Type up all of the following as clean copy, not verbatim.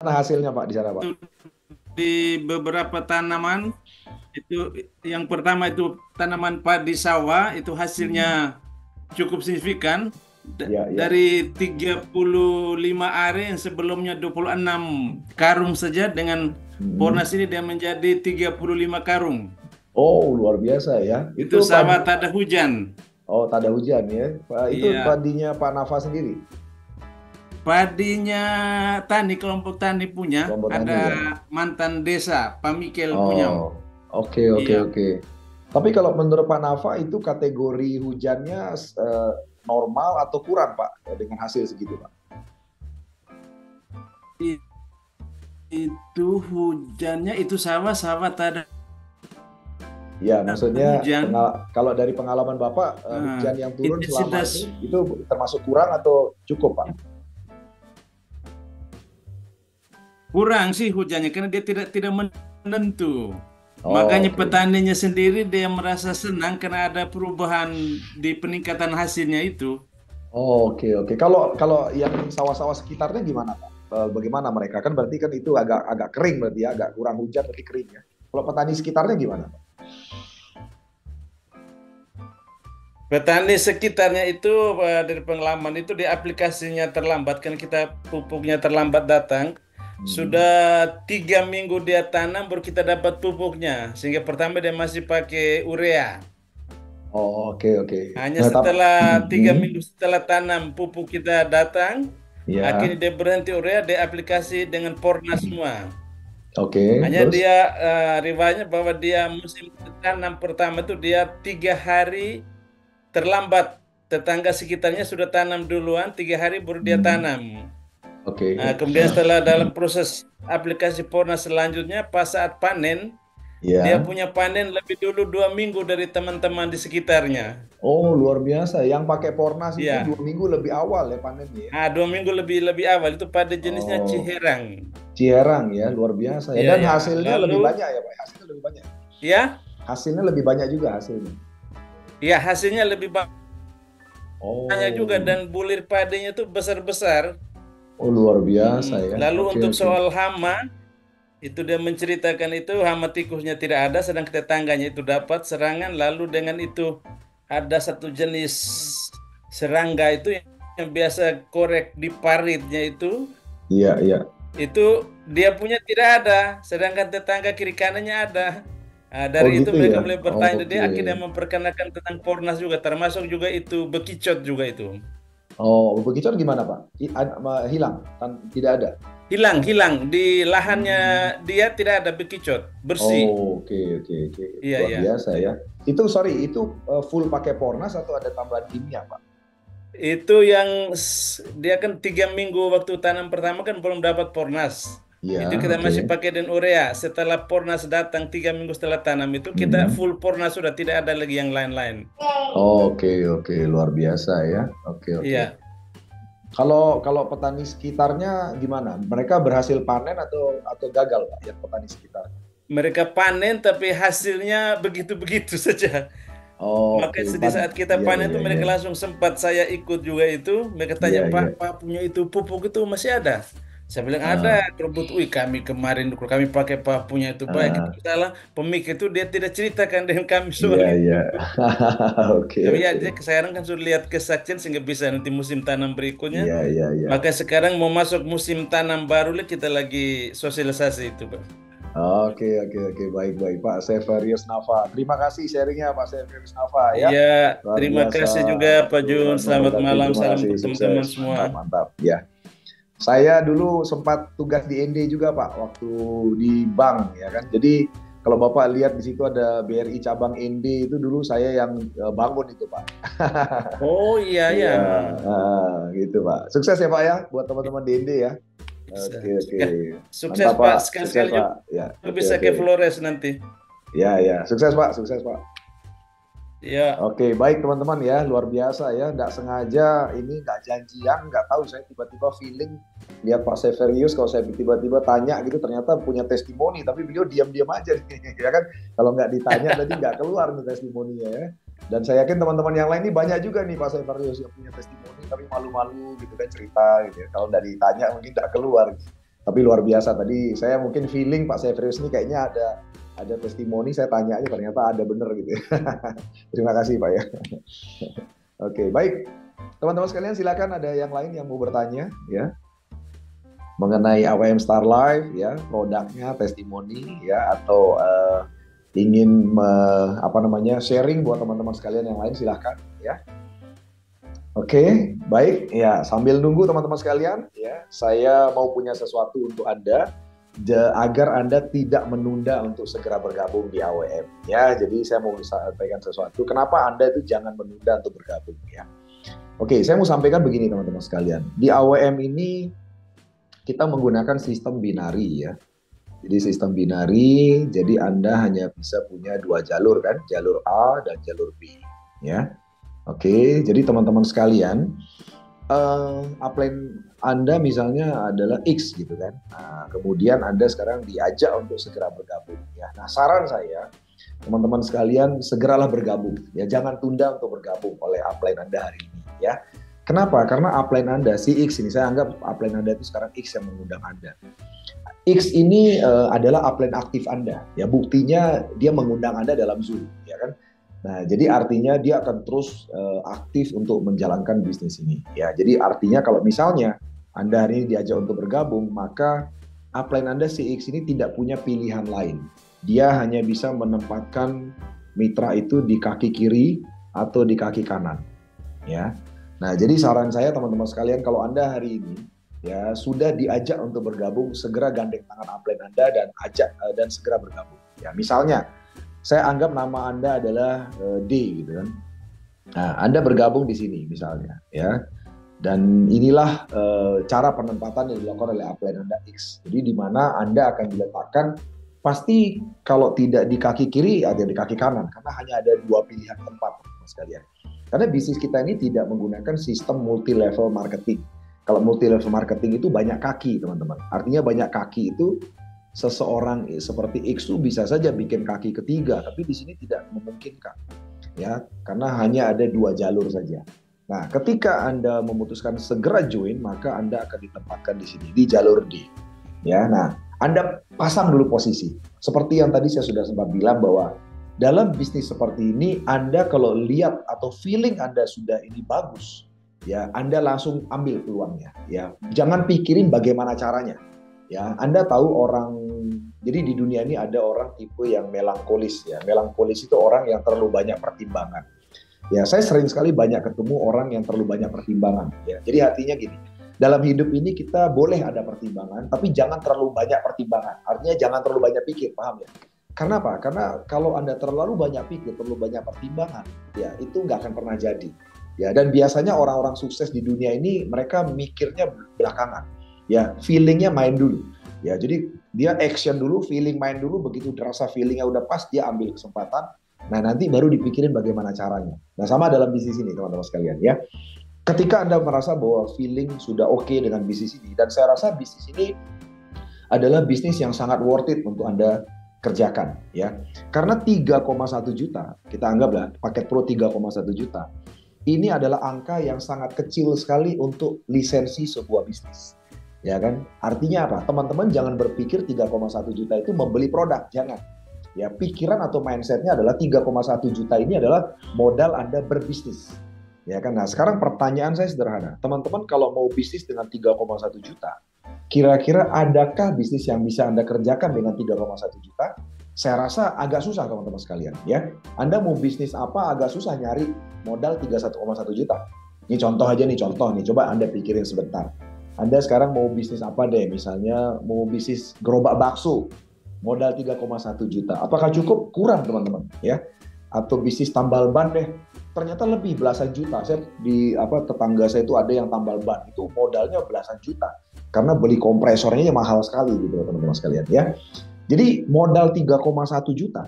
hasilnya Pak di sana Pak? Di beberapa tanaman itu yang pertama itu tanaman padi sawah itu Hmm. hasilnya cukup signifikan. Ya, ya. Dari 35 are yang sebelumnya 26 karung saja dengan Hmm. Pornas ini dia menjadi 35 karung. Oh, luar biasa ya. Itu Itu padi. sawah tak ada hujan. Oh, tak ada hujan ya. Itu Iya, padinya Pak Nafa sendiri. padinya tani kelompok tani punya Kelompok ada tani ya. mantan desa Pak Mikel punya. Oh, oke, oke, Iya. oke. Tapi kalau menurut Pak Nafa itu kategori hujannya normal atau kurang Pak dengan hasil segitu Pak? I- Itu hujannya itu sawah-sawah tak ada Ya, maksudnya hujan. kalau dari pengalaman Bapak Nah, hujan yang turun selama intensitas ini itu termasuk kurang atau cukup Pak? kurang sih hujannya karena dia tidak menentu. Oh, Makanya oke. petaninya sendiri dia merasa senang karena ada perubahan di peningkatan hasilnya itu. Oh, oke, oke. Kalau kalau yang sawah-sawah sekitarnya gimana, Pak? Bagaimana mereka? Kan berarti kan itu agak agak kering berarti ya, agak kurang hujan tapi kering ya. Kalau petani sekitarnya gimana, Pak? Petani sekitarnya itu dari pengalaman itu di aplikasinya terlambat kan kita pupuknya terlambat datang. Hmm. Sudah 3 minggu dia tanam baru kita dapat pupuknya. Sehingga pertama dia masih pakai urea. Oh, oke, oke. Hanya Nah, setelah tiga hmm, minggu setelah tanam pupuk kita datang, akhirnya ya, dia berhenti urea, dia aplikasi dengan Porna semua. oke. Hanya Terus, dia riwayatnya bahwa dia musim tanam pertama itu dia 3 hari terlambat. Tetangga sekitarnya sudah tanam duluan, 3 hari baru dia hmm, tanam. Nah, oke. kemudian setelah dalam proses aplikasi Porna selanjutnya, pas saat panen, dia Ya. punya panen lebih dulu 2 minggu dari teman-teman di sekitarnya. Oh, luar biasa. Yang pakai Pornas itu dua Iya. minggu lebih awal ya panennya ya. Ah, 2 minggu lebih lebih awal itu pada jenisnya Oh, Ciherang. Ciherang ya, luar biasa ya. Iya Dan ya. hasilnya Lalu lebih banyak ya, Pak. Hasilnya lebih banyak. ya, Hasilnya lebih banyak juga hasilnya. ya hasilnya lebih banyak juga Oh, dan bulir padanya tuh besar-besar. oh luar biasa Mm-mm. ya. Lalu Oke, untuk oke. soal hama, itu dia menceritakan itu hama tikusnya tidak ada, sedang tetangganya itu dapat serangan. Lalu dengan itu ada satu jenis serangga itu yang biasa korek di paritnya Iya, iya. itu dia punya tidak ada, sedangkan tetangga kiri kanannya ada. Nah, Oh dari itu gitu ya. mereka mulai bertanya, Oke. dia akhirnya memperkenalkan tentang Pornas juga, termasuk juga itu bekicot juga itu. Oh, begitu gimana Pak? Hilang? Tidak ada? Hilang, hilang. Di lahannya Hmm. dia tidak ada bekicot, bersih. Oh, oke, oke, oke. Iya, Luar iya. biasa ya. Itu sorry, itu full pakai Pornas atau ada tambahan kimia Pak? Itu yang dia kan 3 minggu waktu tanam pertama kan belum dapat Pornas. Itu Iya, kita oke. masih pakai dan urea. Setelah Pornas datang 3 minggu setelah tanam itu kita Hmm. full Pornas sudah tidak ada lagi yang lain-lain. Oke, oke, luar biasa ya. Oke, oke. Iya. Kalau kalau petani sekitarnya gimana? Mereka berhasil panen atau gagal Pak? Ya petani sekitar. Mereka panen tapi hasilnya begitu-begitu saja. Oke, Maka di saat kita iya, panen itu iya, iya. mereka langsung sempat saya ikut juga itu. Mereka tanya, Iya, Pak, iya. Pak punya itu pupuk itu masih ada? Saya bilang ada. Ah, Terbut, wih kami kemarin kalau kami pakai Pak punya itu baik. Itu ah, salah pemikir itu dia tidak ceritakan dengan kami soal iya, itu. iya. Oke, Tapi ya oke. dia sekarang kan sudah lihat kesaksian sehingga bisa nanti musim tanam berikutnya. Iya, iya, iya. Maka sekarang mau masuk musim tanam baru kita lagi sosialisasi itu, Pak. Oke, oke, oke. Baik, baik. Pak Severius Nafa. Terima kasih sharingnya Pak Severius Nafa ya. Iya, Luar terima biasa. kasih juga Pak Jun. Tuhan Selamat memberkati. malam, Terima salam kasih. untuk teman-teman Sukses. semua. Mantap, mantap. Ya. Saya dulu sempat tugas di ND juga Pak, waktu di bank ya kan. Jadi kalau Bapak lihat di situ ada BRI cabang ND itu dulu saya yang bangun itu Pak. Oh iya Iya, ya. gitu Pak. Sukses ya Pak ya buat teman-teman di ND ya. Bisa. Oke, oke. Ya, sukses Mantap Pak. Pak. Sukses Sekali-sekali Pak. juga Ya, oke, bisa oke. ke Flores nanti. Ya, ya. Sukses Pak. Sukses Pak. Ya, Oke, baik teman-teman ya, luar biasa ya. Nggak sengaja ini nggak janjian, nggak tahu saya tiba-tiba feeling lihat Pak Severius kalau saya tiba-tiba tanya gitu ternyata punya testimoni, tapi beliau diam-diam aja nih, ya kan? Kalau nggak ditanya tadi nggak keluar nih testimoninya ya. Dan saya yakin teman-teman yang lain ini banyak juga nih Pak Severius yang punya testimoni tapi malu-malu gitu kan cerita gitu ya. Kalau nggak ditanya mungkin nggak keluar. Gitu. Tapi luar biasa tadi, saya mungkin feeling Pak Severius ini kayaknya ada testimoni, saya tanya aja ternyata ada bener gitu. Terima kasih Pak ya. Oke, baik. Teman-teman sekalian silakan ada yang lain yang mau bertanya ya mengenai AWM Star Life ya, produknya, testimoni ya, atau ingin sharing buat teman-teman sekalian yang lain, silakan ya. Oke, baik ya, sambil nunggu teman-teman sekalian ya, saya mau punya sesuatu untuk Anda agar Anda tidak menunda untuk segera bergabung di AWM ya. Jadi saya mau sampaikan sesuatu, kenapa Anda itu jangan menunda untuk bergabung ya. Oke, saya mau sampaikan begini teman-teman sekalian. Di AWM ini kita menggunakan sistem binari ya. Jadi sistem binari, jadi Anda hanya bisa punya dua jalur kan, jalur A dan jalur B ya. Oke, jadi teman-teman sekalian, upline Anda misalnya adalah X gitu kan. Nah, kemudian Anda sekarang diajak untuk segera bergabung ya. Nah, saran saya teman-teman sekalian segeralah bergabung ya, jangan tunda untuk bergabung oleh upline Anda hari ini ya. Kenapa? Karena upline Anda si X ini, saya anggap upline Anda itu sekarang X yang mengundang Anda. X ini adalah upline aktif Anda ya, buktinya dia mengundang Anda dalam Zoom ya kan. Nah, jadi artinya dia akan terus aktif untuk menjalankan bisnis ini ya. Jadi artinya kalau misalnya Anda hari ini diajak untuk bergabung, maka upline Anda si X ini tidak punya pilihan lain. Dia hanya bisa menempatkan mitra itu di kaki kiri atau di kaki kanan ya. Nah, jadi saran saya teman-teman sekalian, kalau Anda hari ini ya sudah diajak untuk bergabung, segera gandeng tangan upline Anda dan ajak dan segera bergabung ya. Misalnya saya anggap nama Anda adalah D gitu kan. Nah, Anda bergabung di sini misalnya ya. Dan inilah cara penempatan yang dilakukan oleh upline Anda X. Jadi di mana Anda akan diletakkan, pasti kalau tidak di kaki kiri ada di kaki kanan, karena hanya ada dua pilihan tempat teman-teman sekalian. Karena bisnis kita ini tidak menggunakan sistem multi level marketing. Kalau multi level marketing itu banyak kaki teman-teman. Artinya banyak kaki itu seseorang seperti X itu bisa saja bikin kaki ketiga, tapi di sini tidak memungkinkan ya, karena hanya ada dua jalur saja. Nah, ketika Anda memutuskan segera join, maka Anda akan ditempatkan di sini di jalur D ya. Nah, Anda pasang dulu posisi seperti yang tadi saya sudah sempat bilang, bahwa dalam bisnis seperti ini Anda kalau lihat atau feeling Anda sudah ini bagus ya, Anda langsung ambil peluangnya ya. Jangan pikirin bagaimana caranya. Ya, Anda tahu orang, jadi di dunia ini ada orang tipe yang melankolis ya. Melankolis itu orang yang terlalu banyak pertimbangan. Ya, saya sering sekali banyak ketemu orang yang terlalu banyak pertimbangan ya. Jadi artinya gini, dalam hidup ini kita boleh ada pertimbangan, tapi jangan terlalu banyak pertimbangan. Artinya jangan terlalu banyak pikir, paham ya? Karena apa? Karena kalau Anda terlalu banyak pikir, terlalu banyak pertimbangan, ya itu nggak akan pernah jadi. Ya, dan biasanya orang-orang sukses di dunia ini mereka mikirnya belakangan. Ya, feelingnya main dulu. Ya, jadi dia action dulu, feeling main dulu, begitu terasa feelingnya udah pas, dia ambil kesempatan. Nah, nanti baru dipikirin bagaimana caranya. Nah, sama dalam bisnis ini, teman-teman sekalian ya. Ketika Anda merasa bahwa feeling sudah oke dengan bisnis ini, dan saya rasa bisnis ini adalah bisnis yang sangat worth it untuk Anda kerjakan ya. Karena 3,1 juta, kita anggaplah paket Pro 3,1 juta. Ini adalah angka yang sangat kecil sekali untuk lisensi sebuah bisnis. Ya kan? Artinya apa? Teman-teman jangan berpikir 3,1 juta itu membeli produk, jangan. Ya, pikiran atau mindsetnya adalah 3,1 juta ini adalah modal Anda berbisnis. Ya kan? Nah, sekarang pertanyaan saya sederhana. Teman-teman kalau mau bisnis dengan 3,1 juta, kira-kira adakah bisnis yang bisa Anda kerjakan dengan 3,1 juta? Saya rasa agak susah teman-teman sekalian ya. Anda mau bisnis apa agak susah nyari modal 31,1 juta. Ini contoh aja nih, coba Anda pikirin sebentar. Anda sekarang mau bisnis apa deh, misalnya mau bisnis gerobak bakso, modal 3,1 juta. Apakah cukup? Kurang teman-teman ya. Atau bisnis tambal ban deh, ternyata lebih belasan juta. Saya tetangga saya itu ada yang tambal ban, itu modalnya belasan juta. Karena beli kompresornya mahal sekali gitu teman-teman sekalian ya. Jadi modal 3,1 juta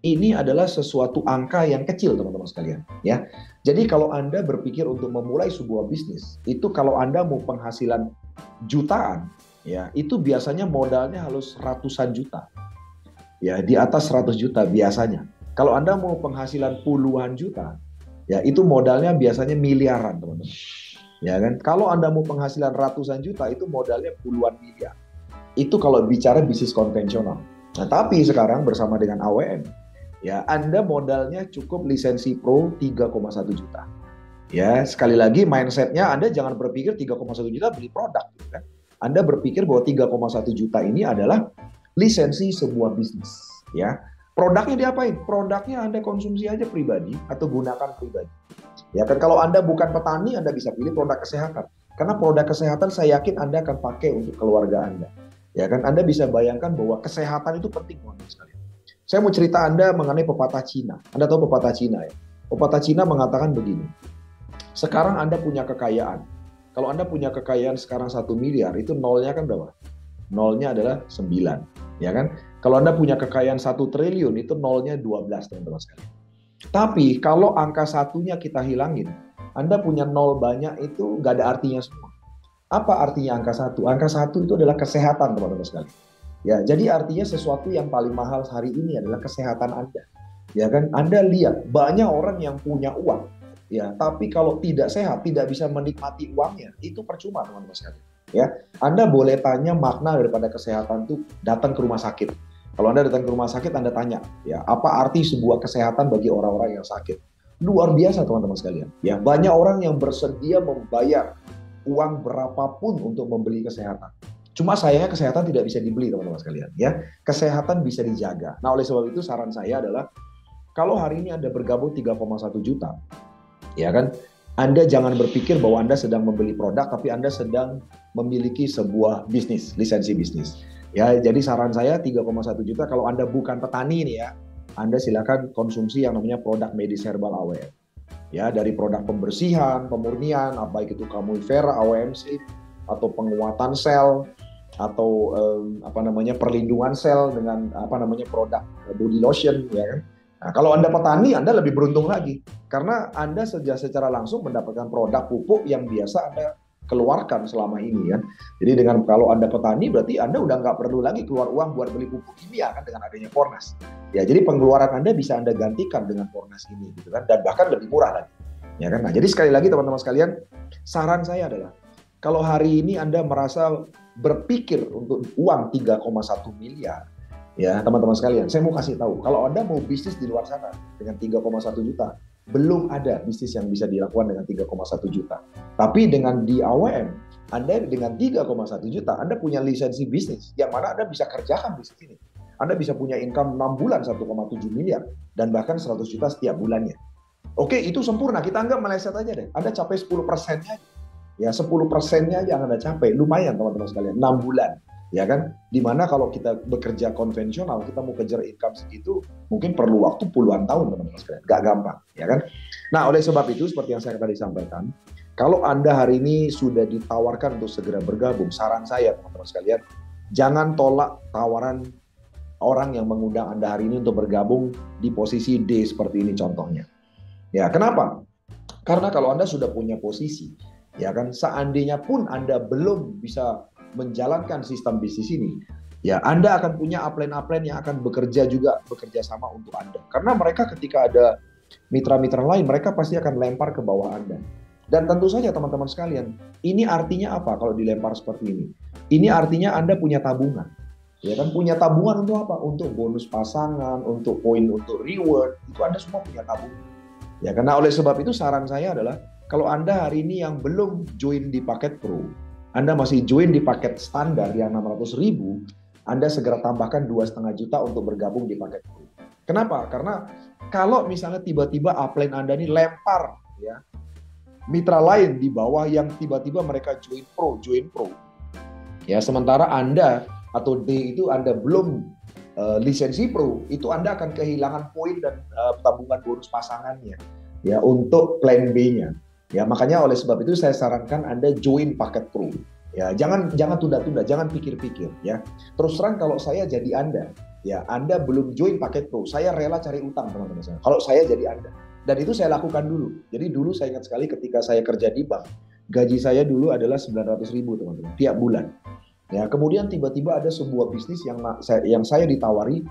ini adalah sesuatu angka yang kecil teman-teman sekalian ya. Jadi kalau Anda berpikir untuk memulai sebuah bisnis, itu kalau Anda mau penghasilan jutaan ya, itu biasanya modalnya harus ratusan juta. Ya, di atas 100 juta biasanya. Kalau Anda mau penghasilan puluhan juta, ya itu modalnya biasanya miliaran teman-teman. Ya kan? Kalau Anda mau penghasilan ratusan juta, itu modalnya puluhan miliar. Itu kalau bicara bisnis konvensional. Nah, tapi sekarang bersama dengan AWM, ya Anda modalnya cukup lisensi pro 3,1 juta. Ya, sekali lagi mindsetnya Anda jangan berpikir 3,1 juta beli produk, gitu kan. Anda berpikir bahwa 3,1 juta ini adalah lisensi sebuah bisnis, ya. Produknya diapain? Produknya Anda konsumsi aja pribadi atau gunakan pribadi. Ya kan, kalau Anda bukan petani, Anda bisa pilih produk kesehatan. Karena produk kesehatan saya yakin Anda akan pakai untuk keluarga Anda. Ya kan, Anda bisa bayangkan bahwa kesehatan itu penting, teman-teman sekalian. Saya mau cerita Anda mengenai pepatah Cina. Anda tahu pepatah Cina ya? Pepatah Cina mengatakan begini. Sekarang Anda punya kekayaan. Kalau Anda punya kekayaan sekarang 1 miliar, itu nolnya kan berapa? Nolnya adalah 9. Ya kan? Kalau Anda punya kekayaan 1 triliun, itu nolnya 12, teman-teman sekalian. Tapi kalau angka satunya kita hilangin, Anda punya nol banyak itu nggak ada artinya semua. Apa artinya angka 1? Angka 1 itu adalah kesehatan, teman-teman sekalian. Ya, jadi artinya sesuatu yang paling mahal hari ini adalah kesehatan Anda. Ya kan? Anda lihat banyak orang yang punya uang, ya, tapi kalau tidak sehat, tidak bisa menikmati uangnya, itu percuma, teman-teman sekalian. Ya, Anda boleh tanya makna daripada kesehatan itu datang ke rumah sakit. Kalau Anda datang ke rumah sakit, Anda tanya, ya, apa arti sebuah kesehatan bagi orang-orang yang sakit? Luar biasa, teman-teman sekalian. Ya, banyak orang yang bersedia membayar uang berapapun untuk membeli kesehatan. Cuma sayangnya kesehatan tidak bisa dibeli, teman-teman sekalian. Ya, kesehatan bisa dijaga. Nah, oleh sebab itu saran saya adalah kalau hari ini Anda bergabung 3,1 juta, ya kan? Anda jangan berpikir bahwa Anda sedang membeli produk, tapi Anda sedang memiliki sebuah bisnis, lisensi bisnis. Ya, jadi saran saya 3,1 juta kalau Anda bukan petani nih ya, Anda silakan konsumsi yang namanya produk medis herbal AWM. Ya, dari produk pembersihan, pemurnian, baik itu Camulvera, AWMC, atau penguatan sel, atau perlindungan sel dengan produk body lotion, ya kan. Nah, kalau Anda petani, Anda lebih beruntung lagi karena Anda secara langsung mendapatkan produk pupuk yang biasa Anda keluarkan selama ini kan. Jadi dengan kalau Anda petani berarti Anda udah nggak perlu lagi keluar uang buat beli pupuk kimia kan dengan adanya Fornas. Ya, jadi pengeluaran Anda bisa Anda gantikan dengan Fornas ini gitu kan, dan bahkan lebih murah lagi. Ya kan. Nah, jadi sekali lagi teman-teman sekalian, saran saya adalah kalau hari ini Anda merasa berpikir untuk uang 3,1 miliar, ya teman-teman sekalian, saya mau kasih tahu, kalau Anda mau bisnis di luar sana dengan 3,1 juta, belum ada bisnis yang bisa dilakukan dengan 3,1 juta. Tapi dengan di AWM, Anda dengan 3,1 juta, Anda punya lisensi bisnis, yang mana Anda bisa kerjakan bisnis ini. Anda bisa punya income 6 bulan 1,7 miliar, dan bahkan 100 juta setiap bulannya. Oke, itu sempurna, kita anggap meleset aja deh. Anda capai 10%-nya, ya 10%-nya aja Anda capai, lumayan teman-teman sekalian, 6 bulan. Ya kan, dimana kalau kita bekerja konvensional, kita mau kejar income segitu mungkin perlu waktu puluhan tahun, teman-teman sekalian, gak gampang, ya kan. Nah, oleh sebab itu seperti yang saya tadi sampaikan, kalau Anda hari ini sudah ditawarkan untuk segera bergabung, saran saya teman-teman sekalian, jangan tolak tawaran orang yang mengundang Anda hari ini untuk bergabung di posisi D seperti ini contohnya. Ya, kenapa? Karena kalau Anda sudah punya posisi, ya kan, seandainya pun Anda belum bisa menjalankan sistem bisnis ini, ya Anda akan punya upline-upline yang akan bekerja sama untuk Anda. Karena mereka ketika ada mitra-mitra lain, mereka pasti akan lempar ke bawah Anda. Dan tentu saja teman-teman sekalian, ini artinya apa kalau dilempar seperti ini? Ini artinya Anda punya tabungan. Ya kan, punya tabungan untuk apa? Untuk bonus pasangan, untuk poin, untuk reward, itu Anda semua punya tabungan. Ya, karena oleh sebab itu saran saya adalah kalau Anda hari ini yang belum join di paket Pro, Anda masih join di paket standar yang 600.000, Anda segera tambahkan 2,5 juta untuk bergabung di paket Pro. Kenapa? Karena kalau misalnya tiba-tiba upline Anda ini lempar ya mitra lain di bawah yang tiba-tiba mereka join Pro. Ya, sementara Anda atau D itu Anda belum lisensi Pro, itu Anda akan kehilangan poin dan tabungan bonus pasangannya ya untuk plan B-nya. Ya, makanya oleh sebab itu saya sarankan Anda join paket Pro. Ya, jangan tunda-tunda, jangan pikir-pikir ya. Terus terang kalau saya jadi Anda, ya Anda belum join paket Pro, saya rela cari utang teman-teman saya. Kalau saya jadi Anda. Dan itu saya lakukan dulu. Jadi dulu saya ingat sekali ketika saya kerja di bank, gaji saya dulu adalah 900.000 teman-teman tiap bulan. Ya, kemudian tiba-tiba ada sebuah bisnis yang saya ditawari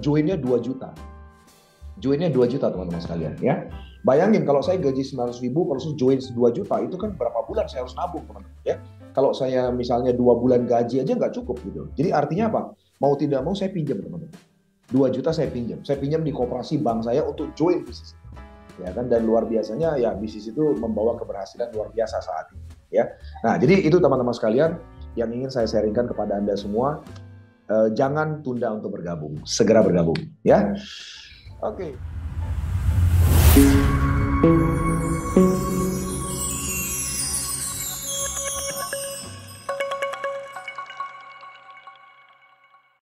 joinnya 2 juta. Joinnya 2 juta teman-teman sekalian ya. Bayangin kalau saya gaji 900.000, kalau saya join 2 juta, itu kan berapa bulan saya harus nabung, teman-teman. Ya, kalau saya misalnya 2 bulan gaji aja nggak cukup gitu. Jadi artinya apa? Mau tidak mau saya pinjam, teman-teman. 2 juta saya pinjam. Saya pinjam di koperasi bank saya untuk join bisnis. Ya kan, dan luar biasanya ya bisnis itu membawa keberhasilan luar biasa saat ini. Ya. Nah, jadi itu teman-teman sekalian yang ingin saya sharingkan kepada Anda semua. Jangan tunda untuk bergabung, segera bergabung, ya. Oke.